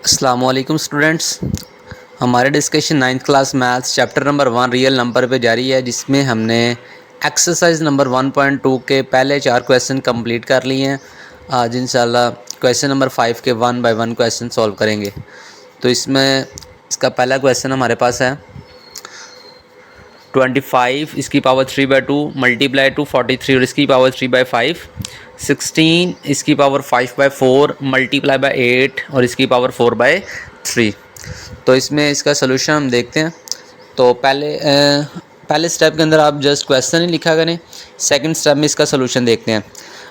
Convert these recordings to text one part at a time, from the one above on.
अस्सलाम वालेकुम स्टूडेंट्स। हमारे discussion ninth class maths chapter number 1 real number पे जारी है, जिसमें हमने एक्सरसाइज नंबर 1.2 के पहले 4 क्वेश्चन कंप्लीट कर लिए हैं। आज इंशाल्लाह क्वेश्चन नंबर 5 के 1 बाय 1 क्वेश्चन सॉल्व करेंगे। तो इसमें इसका पहला क्वेश्चन हमारे पास है 25 इसकी पावर 3/2 मल्टीप्लाई टू 43 और इसकी पावर 3/5, 16 इसकी पावर 5/4 मल्टीप्लाई बाय 8 और इसकी पावर 4/3। तो इसमें इसका सोल्यूशन हम देखते हैं। तो पहले स्टेप के अंदर आप जस्ट क्वेश्चन ही लिखा करें, सेकंड स्टेप में इसका सोल्यूशन देखते हैं।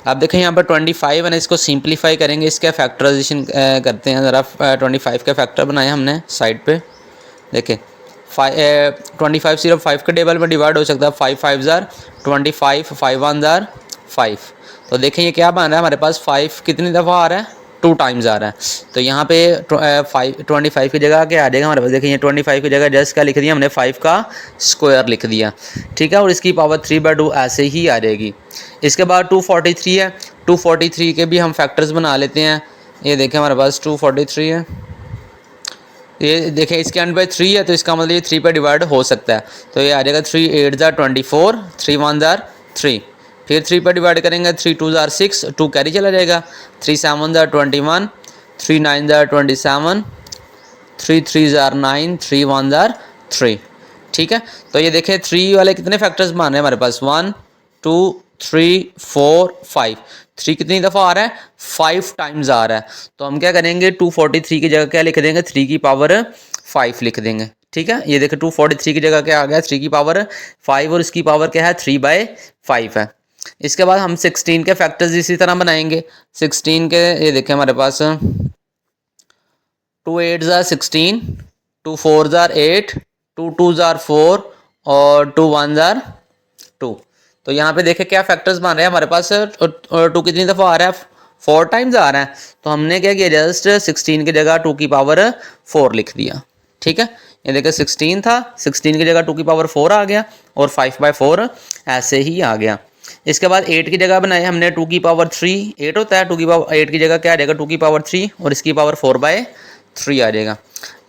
आप देखें यहाँ पर 25 है ना, इसको सिंप्लीफाई करेंगे, इसका फैक्टराइजेशन करते हैं। ज़रा 25 का फैक्टर बनाया हमने साइड पे, देखें 25 सिर्फ 5 के टेबल में डिवाइड हो सकता है। 5 5 ज़ार 25, 5 1 ज़ार 5। तो देखें ये क्या बन रहा है हमारे पास, 5 कितनी दफ़ा आ रहा है, 2 टाइम्स आ रहा है। तो यहाँ पे 25 की जगह क्या आ जाएगा हमारे पास, देखें ये 25 की जगह जस्ट क्या लिख दिया हमने, 5 का स्क्वायर लिख दिया, ठीक है। और इसकी पावर 3/2 ऐसे ही आ जाएगी। इसके बाद 243 है, 243 के भी हम फैक्टर्स बना लेते हैं। ये देखें हमारे पास 243 है, ये देखें इसके एंड बाई 3 है, तो इसका मतलब ये 3 पे डिवाइड हो सकता है। तो ये आ जाएगा 3 8 ज़ार 24, 3 1 ज़ार 3, फिर 3 पे डिवाइड करेंगे, 3 2 ज़ार 6, 2 कैरी चला जाएगा, 3 7 ज़ार 21, 3 9 ज़ार 27, 3 3 ज़ार 9, 3 1 ज़ार 3, ठीक है। तो ये देखें 3 वाले कितने फैक्टर्स मान रहे हैं हमारे पास, 1 2 3 4 5। 3 कितनी दफ़ा आ रहा है, 5 टाइम्स आ रहा है। तो हम क्या करेंगे, 243 की जगह क्या लिख देंगे, 3 की पावर 5 लिख देंगे, ठीक है। ये देखो 243 की जगह क्या आ गया, 3 की पावर 5 और इसकी पावर क्या है, 3/5 है। इसके बाद हम 16 के फैक्टर्स इसी तरह बनाएंगे। 16 के ये देखें हमारे पास 2 8 ज़ार 16, 2 4 ज़ार 8, 2 2 ज़ार 4 और 2 1 ज़ार 2। तो यहाँ पे देखें क्या फैक्टर्स बन रहे हैं हमारे पास, 2 कितनी दफ़ा आ रहा है, 4 टाइम्स आ रहा है। तो हमने क्या किया, जस्ट 16 की जगह 2 की पावर 4 लिख दिया, ठीक है। ये देखें 16 था, 16 की जगह 2 की पावर 4 आ गया और 5/4 ऐसे ही आ गया। इसके बाद 8 की जगह बनाए हमने 2 की पावर 3, 8 होता है, 2 की पावर 8 की जगह क्या आ जाएगा, 2 की पावर 3 और इसकी पावर 4/3 आ जाएगा,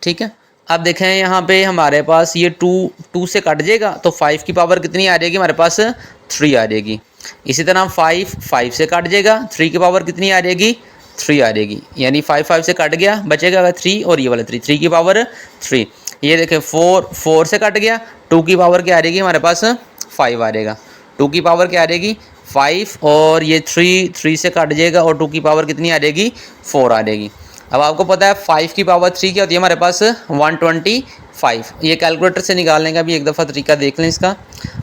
ठीक है। अब देखें यहाँ पे हमारे पास ये 2 से कट जाएगा, तो 5 की पावर कितनी आ जाएगी हमारे पास, 3 आ जाएगी। इसी तरह 5 से कट जाएगा, 3 की पावर कितनी आ जाएगी, 3 आ जाएगी। यानी 5 से कट गया, बचेगा 3 और ये वाला 3 की पावर 3। ये देखें 4 से कट गया, 2 की पावर क्या आ जाएगी हमारे पास, 5 आ जाएगा। 2 की पावर क्या आ जाएगी, 5 और ये 3 से कट जाएगा और 2 की पावर कितनी आ जाएगी, 4 आ जाएगी। अब आपको पता है 5 की पावर 3 क्या होती है हमारे पास, 125। ये कैलकुलेटर से निकालने का भी एक दफ़ा तरीका देख लें इसका।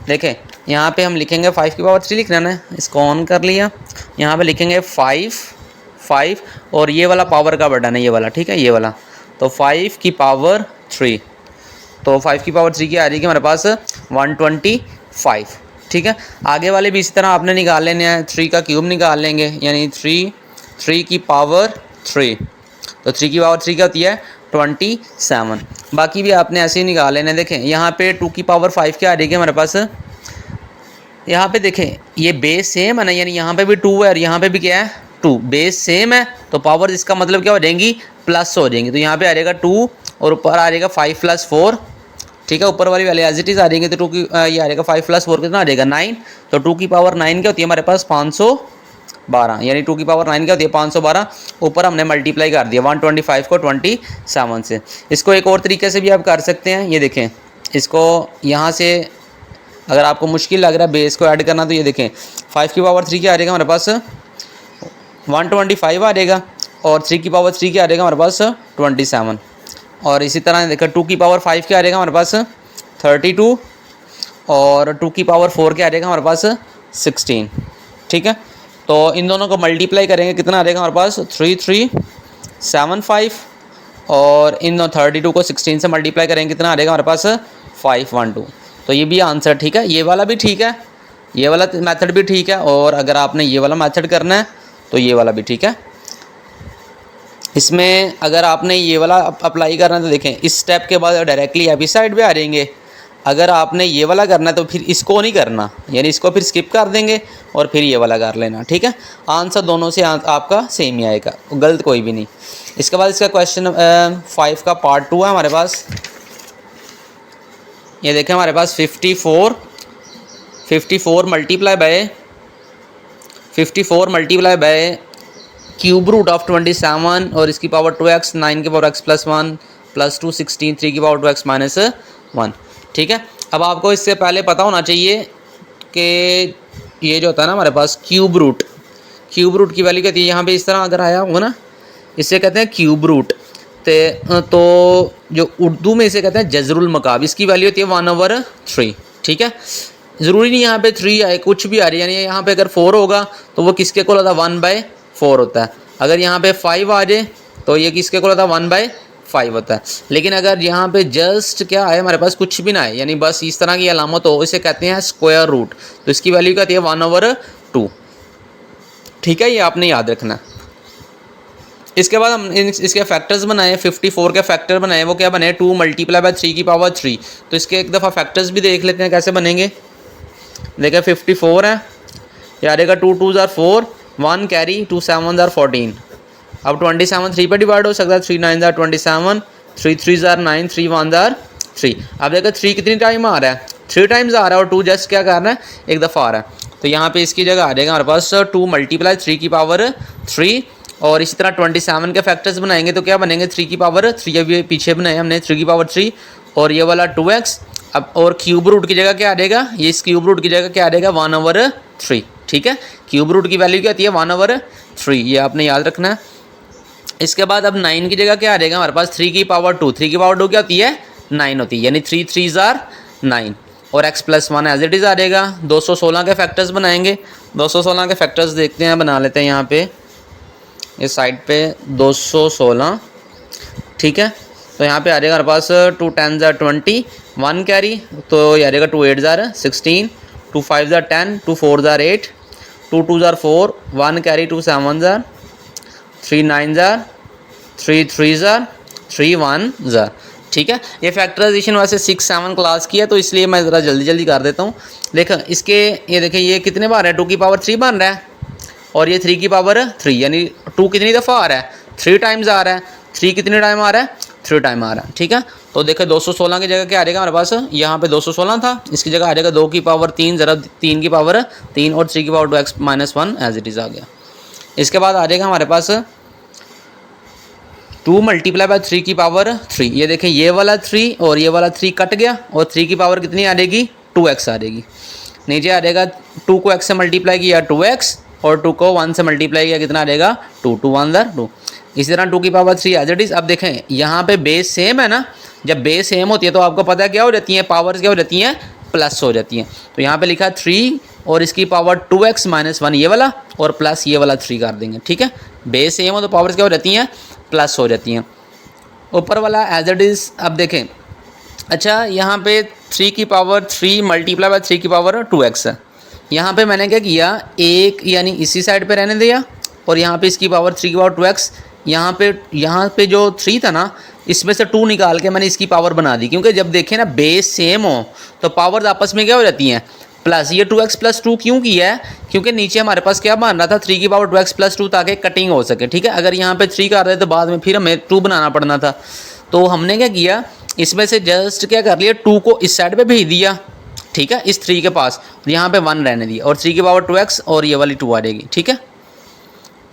देखें यहाँ पे हम लिखेंगे 5 की पावर 3 लिखना है, इसको ऑन कर लिया। यहाँ पे लिखेंगे 5 और ये वाला पावर का बटन है, ये वाला, ठीक है, ये वाला। तो 5 की पावर 3, तो 5 की पावर 3 की आ जाएगी हमारे पास 125, ठीक है। आगे वाले भी इसी तरह आपने निकाल लेने हैं, 3 का क्यूब निकाल लेंगे, यानी 3 की पावर 3। तो 3 की पावर 3 क्या होती है, 27। बाकी भी आपने ऐसे ही निकाल लेने। देखें यहाँ पे 2 की पावर 5 क्या आ जाएगी हमारे पास, यहाँ पे देखें ये बेस सेम है ना, यानी यहाँ पे भी 2 है और यहाँ पे भी क्या है, 2, बेस सेम है। तो पावर इसका मतलब क्या हो जाएंगी, प्लस हो जाएंगी। तो यहाँ पे आ जाएगा 2 और ऊपर आ जाएगा 5 + 4, ठीक है। ऊपर वाली वाले एज इट इज़ आ जाएंगे। तो 2 की ये आ जाएगा 5 + 4 कितना आ जाएगा, 9। तो 2 की पावर 9 क्या होती है हमारे पास, 512, यानी 2 की पावर 9 क्या होती है, 512। ऊपर हमने मल्टीप्लाई कर दिया 125 को 27 से। इसको एक और तरीके से भी आप कर सकते हैं। ये देखें इसको यहाँ से अगर आपको मुश्किल लग रहा है बेस को ऐड करना, तो ये देखें 5 की पावर 3 क्या आ जाएगा हमारे पास, 125 आ जाएगा और 3 की पावर 3 क्या आ जाएगा हमारे पास, 27। और इसी तरह देखो 2 की पावर 5 क्या आ जाएगा हमारे पास, 32 और 2 की पावर 4 क्या आ जाएगा हमारे पास, 16, ठीक है। तो इन दोनों को मल्टीप्लाई करेंगे, कितना आ जाएगा हमारे पास, 3375 और इन 32 को 16 से मल्टीप्लाई करेंगे, कितना आ जाएगा हमारे पास, 512। तो ये भी आंसर ठीक है, ये वाला भी ठीक है, ये वाला मेथड भी ठीक है। और अगर आपने ये वाला मेथड करना है तो ये वाला भी ठीक है। इसमें अगर आपने ये वाला अप्लाई करना है तो देखें इस स्टेप के बाद डायरेक्टली आप इस साइड पे आ जाएंगे। अगर आपने ये वाला करना है तो फिर इसको नहीं करना, यानी इसको फिर स्किप कर देंगे और फिर ये वाला कर लेना, ठीक है। आंसर दोनों से आपका सेम ही आएगा, गलत कोई भी नहीं। इसके बाद इसका क्वेश्चन 5 का पार्ट 2 है हमारे पास। ये देखें हमारे पास 54 multiply by cube root of 27 और इसकी पावर 2x, 9 की पावर x प्लस 1 प्लस 2 16, 3 की पावर 2x माइनस 1, ठीक है। अब आपको इससे पहले पता होना चाहिए कि ये जो होता है ना हमारे पास क्यूब रूट की वैल्यू कहती है, यहाँ पे इस तरह अगर आया होगा ना, इससे कहते हैं क्यूब रूट। तो जो उर्दू में इसे कहते हैं जज़रुल मकाब, इसकी वैल्यू होती है 1/3, ठीक है। ज़रूरी नहीं यहाँ पे 3 आए, कुछ भी आ रही है, यानी यहाँ पे अगर 4 होगा तो वो किसके को होता है 1/4 होता है। अगर यहाँ पे 5 आ जाए तो ये किसके को होता है 1/5 होता है। लेकिन अगर यहाँ पे जस्ट क्या आए हमारे पास, कुछ भी ना आए, यानी बस इस तरह की अलामत हो, इसे कहते हैं स्क्वायर रूट, तो इसकी वैल्यू कहती है 1/2, ठीक है। ये आपने याद रखना। इसके बाद हम इसके फैक्टर्स बनाए, 54 के फैक्टर बनाए, वो क्या बने 2 मल्टीप्लाई बाय 3 की पावर 3। तो इसके एक दफ़ा फैक्टर्स भी देख लेते हैं कैसे बनेंगे। देखिए 54 है, ये आ जाएगा 2 2s are 4, 1 carry, 2 7s are 14। अब 27 3 पे डिवाइड हो सकता है, 3 9s are 27, 3 3s are 9, 3 1s are 3। अब देखो 3 कितनी टाइम आ रहा है, 3 टाइम्स आ रहा है, और 2 जस्ट क्या कर रहा है, एक दफ़ा आ रहा है। तो यहाँ पे इसकी जगह आ जाएगा हमारे पास 2 मल्टीप्लाई 3 की पावर 3। और इसी तरह 27 के फैक्टर्स बनाएंगे तो क्या बनेंगे 3 की पावर 3, अभी पीछे बनाए हमने 3 की पावर 3, और ये वाला 2x। अब और क्यूब रूट की जगह क्या आ जाएगा, ये इस क्यूब रूट की जगह क्या आ जाएगा 1/3, ठीक है। क्यूब रूट की वैल्यू क्या होती है 1/3, ये आपने याद रखना है। इसके बाद अब 9 की जगह क्या आ जाएगा हमारे पास 3 की पावर 2, 3 की पावर 2 क्या होती है 9 होती है, यानी 3 3s are 9, और x plus 1 as it is आ जाएगा। 216 के फैक्टर्स बनाएंगे, 216 के फैक्टर्स देखते हैं, बना लेते हैं यहाँ पे इस साइड पे 216, ठीक है। तो यहाँ पे आ जाएगा हमारे पास 2 10s are 20, 1 कैरी, तो ये आ जाएगा 2 8s are 16, 2 5s are 10, 2 4s are 8, 2 2s are 4, 1 carry, 2 7s are 3 9s are 3 3s are 3 1s are, ठीक है। ये फैक्टराइजेशन वैसे 6 7 क्लास की है, तो इसलिए मैं ज़रा जल्दी जल्दी कर देता हूँ। देखो इसके ये देखें ये कितने बार है, 2 की पावर 3 बन रहा है, और ये 3 की पावर 3, यानी 2 कितनी दफ़ा आ रहा है 3 टाइम्स आ रहा है, 3 कितने टाइम आ रहा है 3 टाइम आ रहा है, ठीक है। तो देखो 216 की जगह क्या आ जाएगा हमारे पास, यहाँ पे 216 था, इसकी जगह आ जाएगा 2 की पावर 3 ज़रा 3 की पावर 3 और 3 की power 2x minus 1 as it is आ गया। इसके बाद आ जाएगा हमारे पास 2 मल्टीप्लाई बाय 3 की पावर 3। ये देखें ये वाला 3 और ये वाला 3 कट गया, और 3 की पावर कितनी आ जाएगी 2x आ जाएगी। नीचे आ जाएगा 2 को x से मल्टीप्लाई किया 2x, और 2 को 1 से मल्टीप्लाई किया कितना आ जाएगा 2, 2 1s are 2। इसी तरह 2 की पावर 3 एज इट इज़। अब देखें यहाँ पे बेस सेम है ना, जब बेस सेम होती है तो आपको पता है क्या हो जाती है, पावर्स क्या हो जाती हैं प्लस हो जाती हैं। तो यहाँ पे लिखा 3 और इसकी पावर 2x माइनस 1 ये वाला, और प्लस ये वाला 3 कर देंगे, ठीक है। बेस सेम हो तो पावर्स क्या हो जाती हैं प्लस हो जाती हैं। ऊपर वाला एज इट इज़। अब देखें अच्छा यहाँ पे 3 की पावर 3 मल्टीप्लाई बाय 3 की पावर 2x है। यहाँ पे मैंने क्या किया, एक यानी इसी साइड पे रहने दिया, और यहाँ पे इसकी पावर 3 की पावर 2x, यहाँ पे जो 3 था ना इसमें से 2 निकाल के मैंने इसकी पावर बना दी, क्योंकि जब देखें ना बेस सेम हो तो पावर्स आपस में क्या हो जाती हैं प्लस। ये 2x प्लस 2 क्यों किया है, क्योंकि नीचे हमारे पास क्या बन रहा था 3 की पावर 2x प्लस 2, ताकि कटिंग हो सके, ठीक है। अगर यहाँ पे 3 कर रहे तो बाद में फिर हमें 2 बनाना पड़ना था, तो हमने क्या किया इसमें से जस्ट क्या कर लिया 2 को इस साइड पे भेज दिया, ठीक है, इस 3 के पास, यहाँ पे 1 रहने दिया, और 3 की पावर 2x और ये वाली 2 आ जाएगी, ठीक है।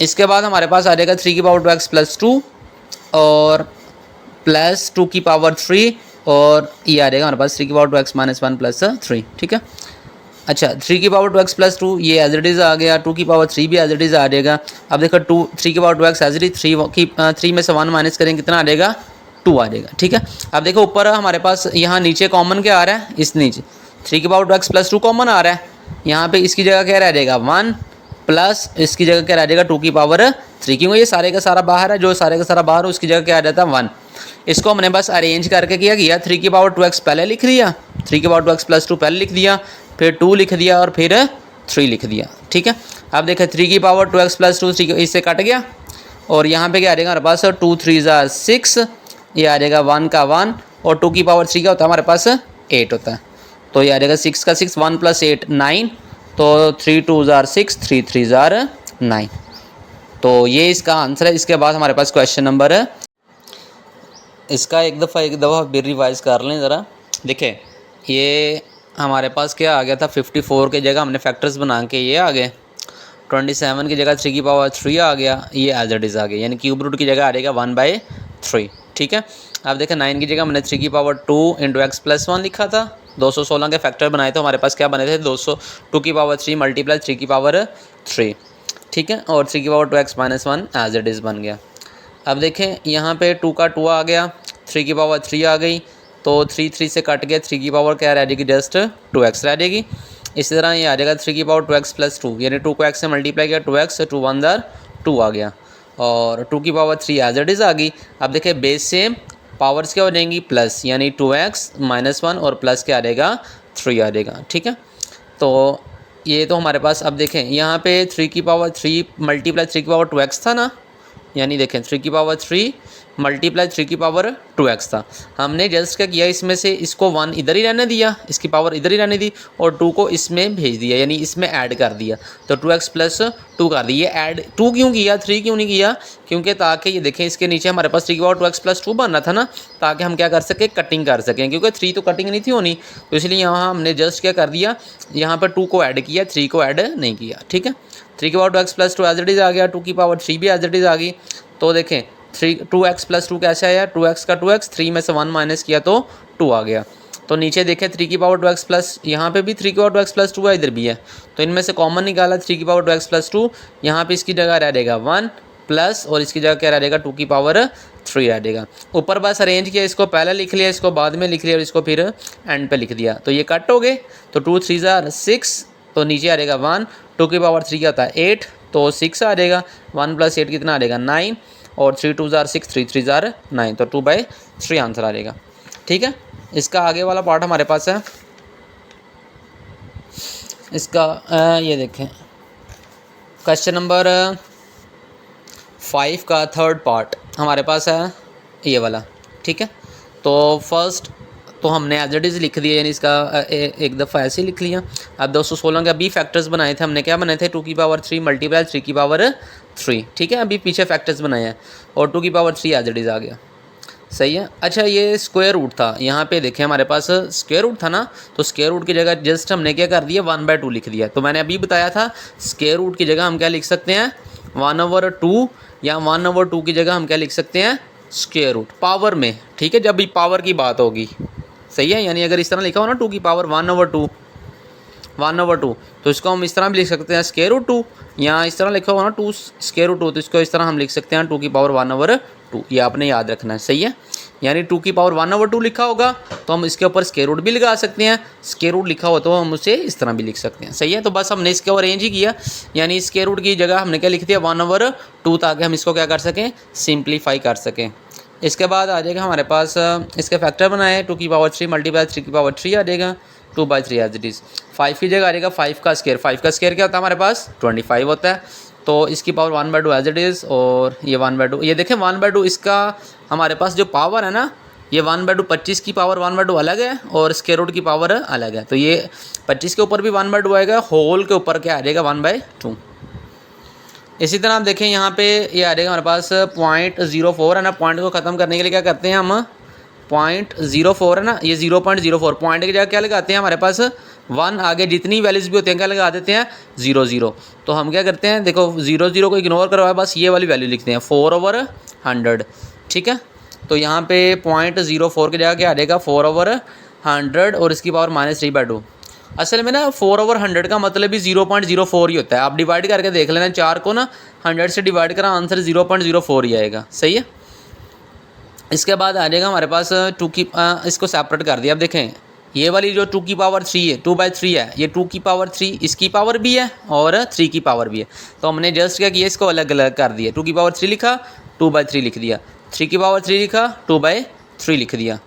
इसके बाद हमारे पास आ जाएगा 3 की पावर 2x प्लस 2 और प्लस 2 की पावर 3, और ये आ जाएगा हमारे पास 3 की पावर 2x माइनस 1 प्लस 3, ठीक है। अच्छा 3 की पावर 2x प्लस 2 ये एज इट इज़ आ गया, 2 की पावर 3 भी एज इट इज़ आ जाएगा। अब देखो 3 की power 2x as it is, 3 में से 1 माइनस करेंगे कितना आ जाएगा 2 आ जाएगा, ठीक है। अब देखो ऊपर हमारे पास यहाँ नीचे कॉमन क्या आ रहा है, इस नीचे 3 की पावर 2x प्लस 2 कॉमन आ रहा है, यहाँ पे इसकी जगह क्या रह जाएगा 1 प्लस इसकी जगह क्या रह जाएगा 2 की पावर 3, क्योंकि ये सारे का सारा बाहर है, जो सारे का सारा बाहर हो उसकी जगह क्या आ जाता है 1। इसको हमने बस अरेंज करके क्या किया 3 की पावर 2x पहले लिख दिया, 3 की पावर 2x प्लस 2 पहले लिख दिया, फिर 2 लिख दिया और फिर 3 लिख दिया, ठीक है। अब देखें 3 की पावर 2x प्लस 2 3 इससे कट गया, और यहाँ पे क्या आ जाएगा हमारे पास 2 3s are 6, ये आ जाएगा 1 का 1, और 2 की पावर 3 का होता है हमारे पास 8 होता है। तो ये आ जाएगा 6 का 6, 1 + 8 9, तो 3 2 जार 6, 3 3 जार 9। तो ये इसका आंसर है। इसके बाद हमारे पास क्वेश्चन नंबर है, इसका एक दफ़ा फिर रिवाइज कर लें ज़रा। देखिए ये हमारे पास क्या आ गया था, 54 की जगह हमने फैक्टर्स बना के ये आ गए, 27 की जगह 3 आ गया, ये एज इट इज़ आ गया, यानी क्यूब रूट की जगह आ जाएगा 1/3। ठीक है, अब देखिए 9 की जगह हमने 3 × x + 1 लिखा था, 216 के फैक्टर बनाए तो हमारे पास क्या बने थे, 2 × 3 ठीक है, और 3 × 2x - 1 एज इट इज़ बन गया। अब देखें यहाँ पे 2 का 2 आ गया, 3 आ गई, तो 3 से कट गया, 3 की पावर क्या रह जाएगी, जस्ट 2x रह जाएगी। इसी तरह ये आ जाएगा 3 × 2x + 2, यानी 2 को x से मल्टीप्लाई किया, 2x 2 1 जार 2 आ गया, और 2 एज इट इज़ आ गई। अब देखिए बेस से पावर्स क्या हो जाएंगी, प्लस, यानी 2x - 1 और प्लस क्या आ जाएगा, 3 आ जाएगा। ठीक है, तो ये तो हमारे पास, अब देखें यहाँ पे 3 मल्टीप्लाई 3 2x था ना, यानी देखें 3 मल्टीप्लाई 3 था। हमने जस्ट क्या किया, इसमें से इसको 1 इधर ही रहने दिया, इसकी पावर इधर ही रहने दी, और 2 को इसमें भेज दिया, यानी इसमें ऐड कर दिया, तो 2x + 2 कर दी। ये ऐड 2 क्यों किया, 3 क्यों नहीं किया, क्योंकि ताकि ये देखें इसके नीचे हमारे पास 3 + 2 बनना था ना, ताकि हम क्या कर सकें, कटिंग कर सकें, क्योंकि 3 तो कटिंग नहीं थी होनी, तो इसलिए यहाँ हमने जस्ट क्या कर दिया, यहाँ पर 2 को ऐड किया, 3 को ऐड नहीं किया। ठीक है, 3 × 2 एज इट इज़ आ गया, 2 भी एज इट इज़ आ गई। तो देखें 2x + 2 कैसे आया, 2x का 2x, 3 में से 1 माइनस किया तो 2 आ गया। तो नीचे देखें 3 यहाँ पे भी 3 + 2 है, इधर भी है, तो इनमें से कॉमन निकाला 3 + 2, यहाँ पे इसकी जगह रह जाएगा 1 प्लस, और इसकी जगह क्या रह जाएगा, 2 रह जाएगा। ऊपर बस अरेंज किया, इसको पहले लिख लिया, इसको बाद में लिख लिया, और इसको फिर एंड पे लिख दिया, तो ये कट हो गए, तो 2 3 जार 6, तो नीचे आ जाएगा 1, 2 क्या होता है 8, तो 6 आ जाएगा, 1 + 8 कितना आ जाएगा 9, और 3 2 जार 6, 3 3 जार 9, तो 2/3 आंसर आ जाएगा। ठीक है, इसका आगे वाला पार्ट हमारे पास है, इसका ये देखें क्वेश्चन नंबर 5 का थर्ड पार्ट हमारे पास है ये वाला। ठीक है, तो फर्स्ट तो हमने एज इट इज़ लिख दिया, यानी इसका एक दफ़ा ऐसे ही लिख लिया। अब 216 के अभी फैक्टर्स बनाए थे हमने, क्या बनाए थे, 2 मल्टीप्लाई 3 ठीक है, अभी पीछे फैक्टर्स बनाए हैं, और 2 एज इट इज़ आ गया। सही है। अच्छा, ये स्क्वायर रूट था, यहाँ पे देखें हमारे पास स्क्वायर रूट था ना, तो स्क्वायर रूट की जगह जस्ट हमने क्या कर दिया, 1/2 लिख दिया। तो मैंने अभी बताया था स्क्वायर रूट की जगह हम क्या लिख सकते हैं, 1/2, या 1/2 की जगह हम क्या लिख सकते हैं, स्क्वायर रूट पावर में। ठीक है, जब भी पावर की बात होगी, सही है, यानी अगर इस तरह लिखा हो ना 2 की पावर 1/2, तो इसको हम इस तरह भी लिख सकते हैं स्क्वायर रूट 2, या इस तरह लिखा हुआ ना 2 स्क्वायर रूट 2, तो इसको इस तरह हम लिख सकते हैं 2 की पावर 1/2। ये आपने याद रखना है, सही है, यानी 2 की पावर 1/2 लिखा होगा तो हम इसके ऊपर स्क्वायर रूट भी लगा सकते हैं, स्क्वायर रूट लिखा हो तो हम उसे इस तरह भी लिख सकते हैं। सही है, तो बस हमने इसके ऊपर अरेंज ही किया, यानी स्क्वायर रूट की जगह हमने क्या लिख दिया 1/2, ताकि हम इसको क्या कर सकें, सिंप्लीफाई कर सकें। इसके बाद आ जाएगा हमारे पास इसके फैक्टर बनाए, 2 मल्टीप्लाई 3 आ जाएगा, 2/3 एज इट इज़। 5 की जगह आ जाएगा 5 का स्क्वायर, 5 का स्क्वायर क्या होता है हमारे पास 25 होता है, तो इसकी पावर 1/2 एज इट इज़, और ये 1/2, ये देखें 1/2 इसका हमारे पास जो पावर है ना, ये 1/2 25 की पावर 1/2 अलग है, और स्क्वायर रूट की पावर अलग है, तो ये 25 के ऊपर भी 1/2 आएगा, होल के ऊपर क्या आ जाएगा 1/2। इसी तरह आप देखें यहाँ पे ये आ जाएगा हमारे पास 0.04 है ना, पॉइंट को ख़त्म करने के लिए क्या करते हैं हम, 0.04 है ना, ये 0.04 पॉइंट की जगह क्या लगाते हैं हमारे पास 1, आगे जितनी वैल्यूज़ भी होते हैं क्या लगा देते हैं 0 तो हम क्या करते हैं, देखो 0 को इग्नोर करवाए, बस ये वाली वैल्यू लिखते हैं 4/100। ठीक है, तो यहाँ पे 0.04 की जगह क्या आ जाएगा 4/100, और इसकी पावर -3/2। असल में ना 4/100 का मतलब भी 0.04 ही होता है, आप डिवाइड करके देख लेना, 4 को ना 100 से डिवाइड करा, आंसर 0.04 ही आएगा। सही है, इसके बाद आ जाएगा हमारे पास 2 की इसको सेपरेट कर दिया। अब देखें ये वाली जो 2 की पावर 3 है, 2/3 है, ये 2 की पावर 3 इसकी पावर भी है और 3 की पावर भी है, तो हमने जस्ट क्या किया, इसको अलग अलग कर दिया, 2 की पावर 3 लिखा, 2/3 लिख दिया, 3 की पावर 3 लिखा, 2/3 लिख दिया।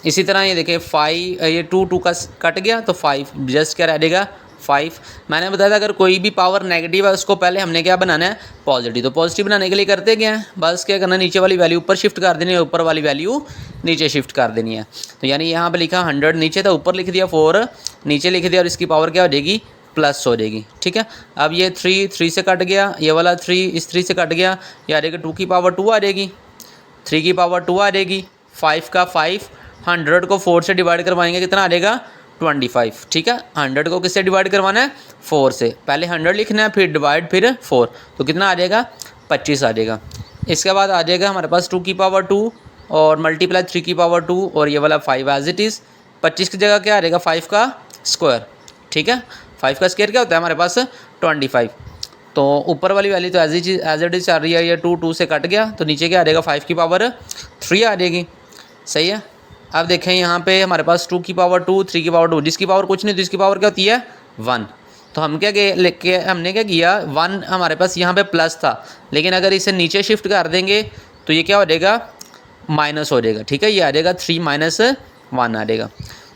इसी तरह ये देखें 5, ये 2 का कट गया, तो 5 जस्ट क्या रह जाएगा 5। मैंने बताया था अगर कोई भी पावर नेगेटिव है उसको पहले हमने क्या बनाना है, पॉजिटिव। तो पॉजिटिव बनाने के लिए करते क्या है, बस क्या करना है, नीचे वाली वैल्यू ऊपर शिफ्ट कर देनी है, ऊपर वाली वैल्यू नीचे शिफ्ट कर देनी है। तो यानी यहाँ पे लिखा 100 नीचे था, ऊपर लिख दिया 4 नीचे लिख दिया, और इसकी पावर क्या हो जाएगी, प्लस हो जाएगी। ठीक है, अब ये 3 से कट गया, ये वाला 3 इस 3 से कट गया, ये आ जाएगा 2 की पावर 2 आ जाएगी, 3 की पावर 2 आ जाएगी, 5 का 5, 100 को 4 से डिवाइड करवाएंगे कितना आ जाएगा, 25। ठीक है, 100 को किससे डिवाइड करवाना है, 4 से। पहले 100 लिखना है, फिर डिवाइड, फिर 4, तो कितना आ जाएगा, 25 आ जाएगा। इसके बाद आ जाएगा हमारे पास 2 की पावर 2 और मल्टीप्लाई 3 की पावर 2 और ये वाला 5 एज इट इज़। 25 की जगह क्या आ जाएगा, 5 का स्क्वायर। ठीक है, 5 का स्क्वायर क्या होता है हमारे पास, 25। तो ऊपर वाली वैल्यू तो एज इट इज चल रही है, ये 2 से कट गया, तो नीचे क्या आ जाएगा, 5 की पावर 3 आ जाएगी। सही है, अब देखें यहाँ पे हमारे पास 2 की पावर 2, 3 की पावर 2, जिसकी पावर कुछ नहीं, तो इसकी पावर क्या होती है, 1। तो हम हमने क्या किया, 1 हमारे पास यहाँ पे प्लस था, लेकिन अगर इसे नीचे शिफ्ट कर देंगे तो ये क्या हो जाएगा, माइनस हो जाएगा। ठीक है, ये आ जाएगा 3 माइनस 1 आ जाएगा।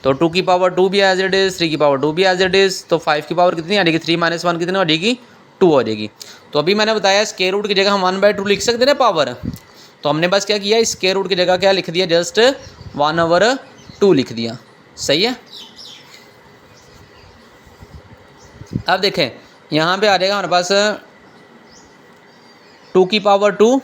तो 2 की पावर 2 भी एज इट इज़, 3 की पावर 2 भी एज इट इज़, तो 5 की पावर कितनी आ जाएगी, 3 माइनस 1 कितनी हो जाएगी, 2 हो जाएगी। तो अभी मैंने बताया स्क्वायर रूट की जगह हम 1/2 लिख सकते हैं ना पावर, तो हमने बस क्या किया, स्क्वायर रूट की जगह क्या लिख दिया, जस्ट 1/2 लिख दिया। सही है, अब देखें यहाँ पे आ जाएगा हमारे पास 2 की पावर 2,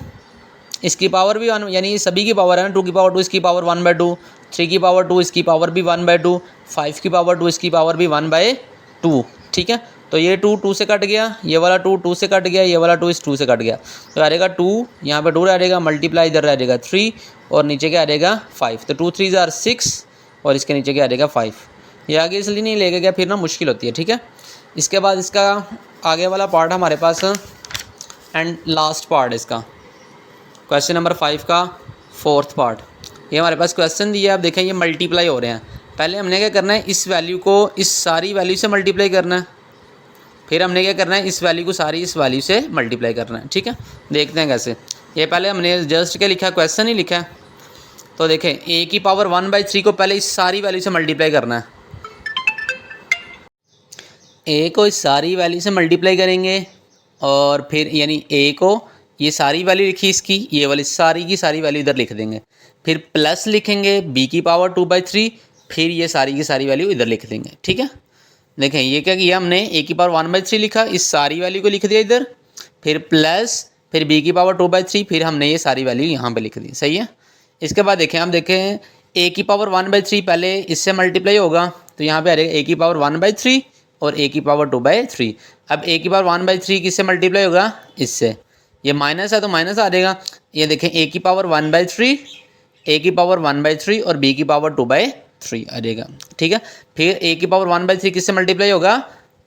इसकी पावर भी 1, यानी सभी की पावर है ना, 2 की पावर 2 इसकी पावर 1/2, 3 की पावर 2 इसकी पावर भी 1/2, 5 की पावर 2 इसकी पावर भी 1/2। ठीक है, तो ये 2 से कट गया, ये वाला 2 से कट गया, ये वाला 2 इस 2 से कट गया, तो आ जाएगा 2, यहाँ पे 2 रह जाएगा, मल्टीप्लाई इधर रह जाएगा 3 और नीचे क्या आ जाएगा 5। तो 2 3 6 और इसके नीचे क्या आ जाएगा 5। ये आगे इसलिए नहीं लेके गया, फिर ना मुश्किल होती है। ठीक है, इसके बाद इसका आगे वाला पार्ट हमारे पास एंड लास्ट पार्ट इसका क्वेश्चन नंबर 5 का 4th पार्ट। ये हमारे पास क्वेश्चन दिया है, आप देखें ये मल्टीप्लाई हो रहे हैं। पहले हमने क्या करना है, इस वैल्यू को इस सारी वैल्यू से मल्टीप्लाई करना है, फिर हमने क्या करना है, इस वैल्यू को सारी इस वैल्यू से मल्टीप्लाई करना है। ठीक है, देखते हैं कैसे। ये पहले हमने जस्ट क्या लिखा है, क्वेश्चन ही लिखा है। तो देखें a की पावर 1/3 को पहले इस सारी वैल्यू से मल्टीप्लाई करना है, a को इस सारी वैल्यू से मल्टीप्लाई करेंगे और फिर यानी a को ये सारी वैल्यू लिखी इसकी, ये वाली सारी की सारी वैल्यू इधर लिख देंगे, फिर प्लस लिखेंगे b की पावर 2/3, फिर ये सारी की सारी वैल्यू इधर लिख देंगे। ठीक है, देखें ये क्या किया हमने, a की पावर 1/3 लिखा, इस सारी वैल्यू को लिख दिया इधर, फिर प्लस, फिर b की पावर 2/3, फिर हमने ये सारी वैल्यू यहाँ पे लिख दी। सही है, इसके बाद देखें हम देखें a की पावर 1/3 पहले इससे मल्टीप्लाई होगा, तो यहाँ पे आ जाएगा a की पावर 1/3 और a की पावर 2/3। अब a की पावर 1/3 किससे मल्टीप्लाई होगा, इससे, ये माइनस है तो माइनस आ जाएगा। ये देखें a की पावर 1/3, a की पावर 1/3 और b की पावर 2/3 आ जाएगा। ठीक है, फिर a की पावर 1/3 किससे मल्टीप्लाई होगा,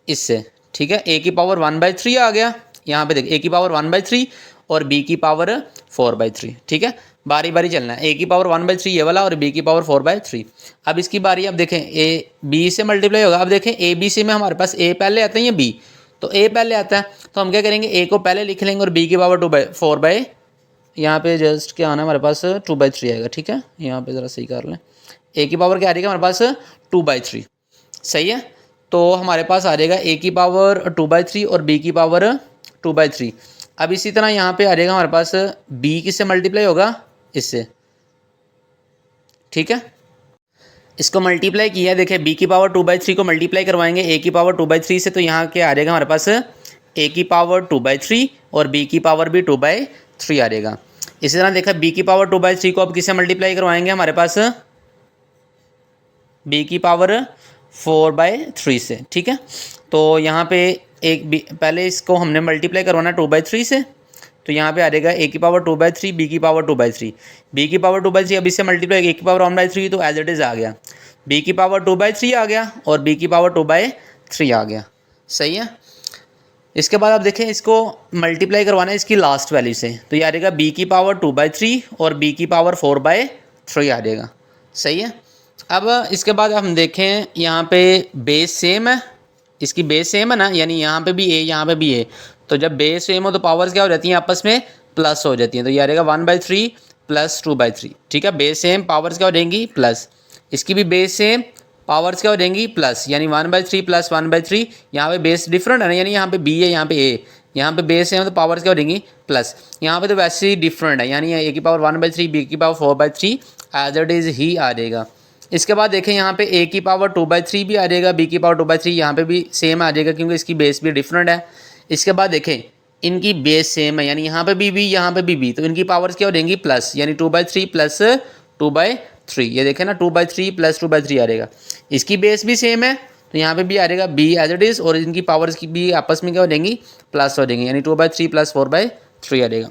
इससे। ठीक है, a की पावर 1/3 आ गया, यहाँ पे देखिए a की पावर 1/3 और b की पावर 4/3। ठीक है, बारी बारी चलना है, a की पावर 1/3 ये वाला और b की पावर 4/3। अब इसकी बारी, अब देखें a b से मल्टीप्लाई होगा। अब देखें a b c में हमारे पास a पहले आता है या b, तो a पहले आता है, तो हम क्या करेंगे, a को पहले लिख लेंगे और b की पावर 4 यहाँ पे जस्ट क्या आना है हमारे पास 2/3 आएगा। ठीक है, यहाँ पे ज़रा सही कर लें, a की पावर क्या आ जाएगा हमारे पास 2/3। सही है, तो हमारे पास आ जाएगा a की पावर 2/3 और b की पावर 2/3। अब इसी तरह यहाँ पे आ जाएगा हमारे पास b किससे मल्टीप्लाई होगा, इससे। ठीक है, इसको मल्टीप्लाई किया, देखिए b की पावर 2/3 को मल्टीप्लाई करवाएंगे a की पावर 2/3 से, तो यहाँ क्या आ जाएगा हमारे पास a की पावर 2/3 और b की पावर भी 2/3 आ जाएगा। इसी तरह देखा b की पावर 2/3 को अब किससे मल्टीप्लाई करवाएंगे, हमारे पास b की पावर 4/3 से। ठीक है, तो यहाँ पे पहले इसको हमने मल्टीप्लाई करवाना 2/3 से, तो यहाँ पे आ जाएगा a की पावर 2/3, b की पावर 2/3, b की पावर 2/3 अब इससे मल्टीप्लाई a की पावर 1/3, तो एज इट इज़ आ गया, b की पावर 2/3 आ गया और b की पावर 2/3 आ गया। सही है, इसके बाद आप देखें इसको मल्टीप्लाई करवाना है इसकी लास्ट वैल्यू से, तो ये आ जाएगा b की पावर 2/3 और b की पावर 4/3 आ जाएगा। सही है, अब इसके बाद हम देखें यहाँ पे बेस सेम है, इसकी बेस सेम है ना, यानी यहाँ पे भी a यहाँ पे भी a, तो जब बेस सेम हो तो पावर्स क्या हो जाती हैं आपस में, प्लस हो जाती हैं, तो ये आ जाएगा 1/3 प्लस 2/3। ठीक है, बेस सेम पावर्स क्या हो जाएंगी प्लस, इसकी भी बेस सेम पावर्स क्या हो जाएंगी प्लस, यानी 1/3 प्लस 1/3, यहाँ पे बेस डिफरेंट है ना, यानी यहाँ पे बी है यहाँ पे ए, यहाँ पे बेस है तो पावर्स क्या हो जाएंगी प्लस, यहाँ पे तो वैसे ही डिफरेंट है, यानी ए की पावर 1/3 बी की पावर 4/3 एज इट इज़ ही आ जाएगा। इसके बाद देखें यहाँ पे ए की पावर 2/3 भी आ जाएगा, बी की पावर 2/3 यहाँ पे भी सेम आ जाएगा क्योंकि इसकी बेस भी डिफरेंट है। इसके बाद देखें इनकी बेस सेम है, यानी यहाँ पे भी यहाँ पे भी, तो इनकी पावर्स क्या हो जाएंगी प्लस, यानी 2/3 प्लस 2/3, ये देखें ना 2/3 प्लस 2/3 आ जाएगा। इसकी बेस भी सेम है तो यहाँ पे भी आ जाएगा बी एज इट इज़, और इनकी पावर्स की भी आपस में क्या हो जाएंगी प्लस हो जाएंगी, यानी 2/3 प्लस 4/3 आ जाएगा।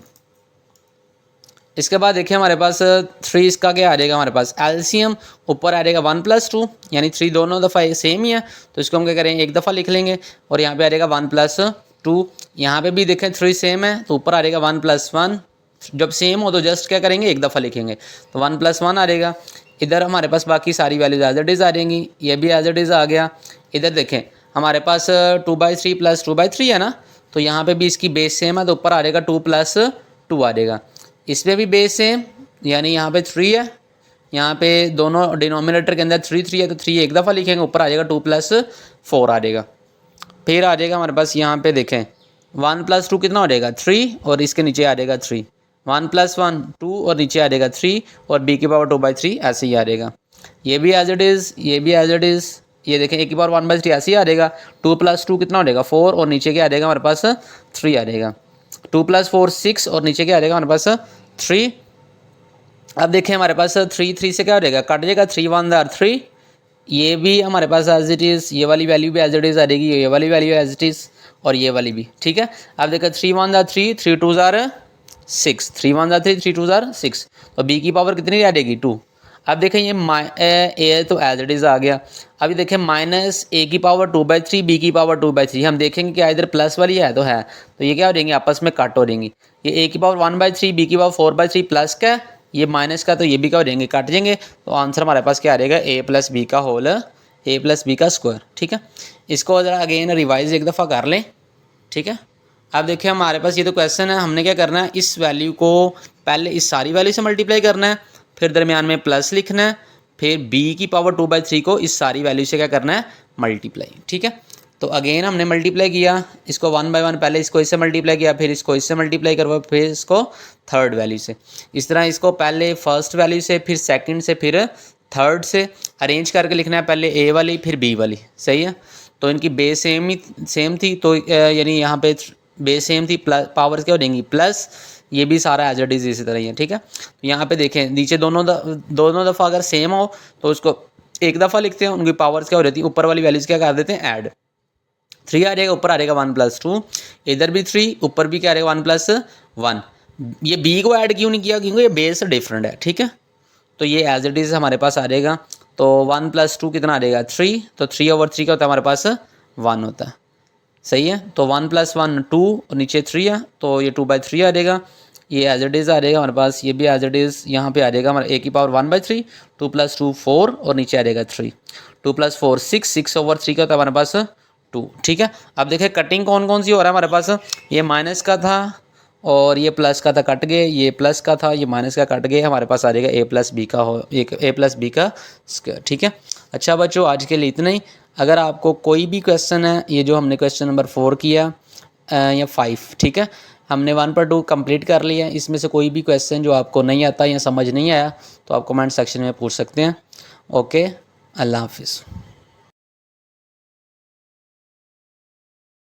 इसके बाद देखिए हमारे पास 3 इसका क्या आ जाएगा, हमारे पास एलसीएम ऊपर आ जाएगा 1+2, यानी 3 दोनों दफ़ा सेम ही है तो इसको हम क्या करेंगे एक दफ़ा लिख लेंगे, और यहाँ पे आ जाएगा 1+2, यहाँ पे भी देखें 3 सेम है तो ऊपर आ जाएगा 1+1, जब सेम हो तो जस्ट क्या करेंगे एक दफ़ा लिखेंगे तो 1+1 आ जाएगा। इधर हमारे पास बाकी सारी वैल्यूज एज इट इज़ आ जाएंगी, ये भी एज इट इज़ आ गया। इधर देखें हमारे पास 2/3 प्लस 2/3 है ना, तो यहाँ पे भी इसकी बेस सेम है तो ऊपर आ जाएगा 2+2 आ जाएगा। इसमें भी बेस सेम, यानी यहाँ पे 3 है, यहाँ पे दोनों डिनोमिनेटर के अंदर 3 है तो 3 एक दफ़ा लिखेंगे, ऊपर आ जाएगा 2+4 आ जाएगा। फिर आ जाएगा हमारे पास यहाँ पे देखें 1+2 कितना हो जाएगा 3, और इसके नीचे आ जाएगा 3, 1+1 2 और नीचे आ जाएगा 3, और बी की पावर 2/3 ऐसे ही आ जाएगा। ये भी एज इट इज़, ये भी एज इट इज़, ये देखें ए की पावर 1/3 ऐसे ही आ जाएगा। 2+2 कितना हो जाएगा 4, और नीचे क्या आ जाएगा हमारे पास 3 आ जाएगा। 2+4 6, और नीचे क्या आ जाएगा हमारे पास 3। अब देखें हमारे पास 3 से क्या हो जाएगा कट जाएगा, 3 1 आर 3, ये भी हमारे पास एज इट इज़, ये वाली वैल्यू भी एज इट इज़ आ जाएगी, ये वाली वैल्यू एज इट इज़, और ये वाली भी ठीक है। अब देखो 3 1 आर 3, 3 2 आर 6, 3 1 आर 3, 3 2 आर 6, तो बी की पावर कितनी आ जाएगी 2। अब देखें ये ए तो एज इट इज़ आ गया। अभी देखें माइनस ए की पावर 2/3 बी की पावर 2/3, हम देखेंगे कि इधर प्लस वाली है तो है, तो ये क्या हो जाएंगी आपस में कट हो जाएंगी। ये ए की पावर 1/3 बी की पावर 4/3 प्लस का, ये माइनस का, तो ये भी क्या हो जाएंगे कट जाएंगे, तो आंसर हमारे पास क्या आ जाएगा ए प्लस बी का होल, ए प्लस बी का स्क्वायर। ठीक है, इसको ज़रा अगेन रिवाइज एक दफ़ा कर लें। ठीक है, अब देखिए हमारे पास ये तो क्वेश्चन है, हमने क्या करना है इस वैल्यू को पहले इस सारी वैल्यू से मल्टीप्लाई करना है, फिर दरमियान में प्लस लिखना है, फिर b की पावर 2/3 को इस सारी वैल्यू से क्या करना है मल्टीप्लाई। ठीक है, तो अगेन हमने मल्टीप्लाई किया इसको 1 बाय 1, पहले इसको इससे मल्टीप्लाई किया, फिर इसको इससे मल्टीप्लाई करवा, फिर इसको थर्ड वैल्यू से, इस तरह इसको पहले फर्स्ट वैल्यू से, फिर सेकंड से, फिर थर्ड से अरेंज करके लिखना है, पहले ए वाली फिर बी वाली। सही है, तो इनकी बेस सेम थी तो यानी यहाँ पे बेस सेम थी, प्लस पावर्स क्या हो जाएंगी प्लस, ये भी सारा एज इट इज़ इसी तरह ही है। ठीक है, तो यहाँ पे देखें नीचे दोनों दफ़ा अगर सेम हो तो उसको एक दफ़ा लिखते हैं, उनकी पावर्स क्या हो जाती है ऊपर वाली वैल्यूज़ क्या कर देते हैं ऐड। 3 आ जाएगा, ऊपर आ जाएगा 1+2, इधर भी 3, ऊपर भी क्या आ जाएगा 1+1। ये बी को ऐड क्यों नहीं किया, क्योंकि ये बेस डिफरेंट है। ठीक है, तो ये एज इट इज़ हमारे पास आ जाएगा, तो 1+2 कितना आ जाएगा 3, तो 3/3 क्या होता है हमारे पास 1 होता है। सही है, तो 1+1 2 और नीचे 3 है तो ये 2/3 आ जाएगा, ये एज इट इज़ आ जाएगा हमारे पास, ये भी एज इट इज़ यहाँ पे आ जाएगा हमारा ए की पावर 1/3, 2+2 4 और नीचे आ जाएगा 3, 2+4 6, 6/3 का होता है हमारे पास 2। ठीक है, अब देखें कटिंग कौन कौन सी हो रहा है हमारे पास, ये माइनस का था और ये प्लस का था कट गए, ये प्लस का था ये माइनस का कट गए, हमारे पास आ जाएगा ए प्लस बी का हो, एक ए प्लस बी का स्क्वायर। ठीक है, अच्छा बच्चों आज के लिए इतना ही। अगर आपको कोई भी क्वेश्चन है, ये जो हमने क्वेश्चन नंबर 4 किया या 5, ठीक है, हमने 1 पर 2 कंप्लीट कर लिया, इसमें से कोई भी क्वेश्चन जो आपको नहीं आता या समझ नहीं आया तो आप कमेंट सेक्शन में पूछ सकते हैं। ओके, अल्लाह हाफिज़।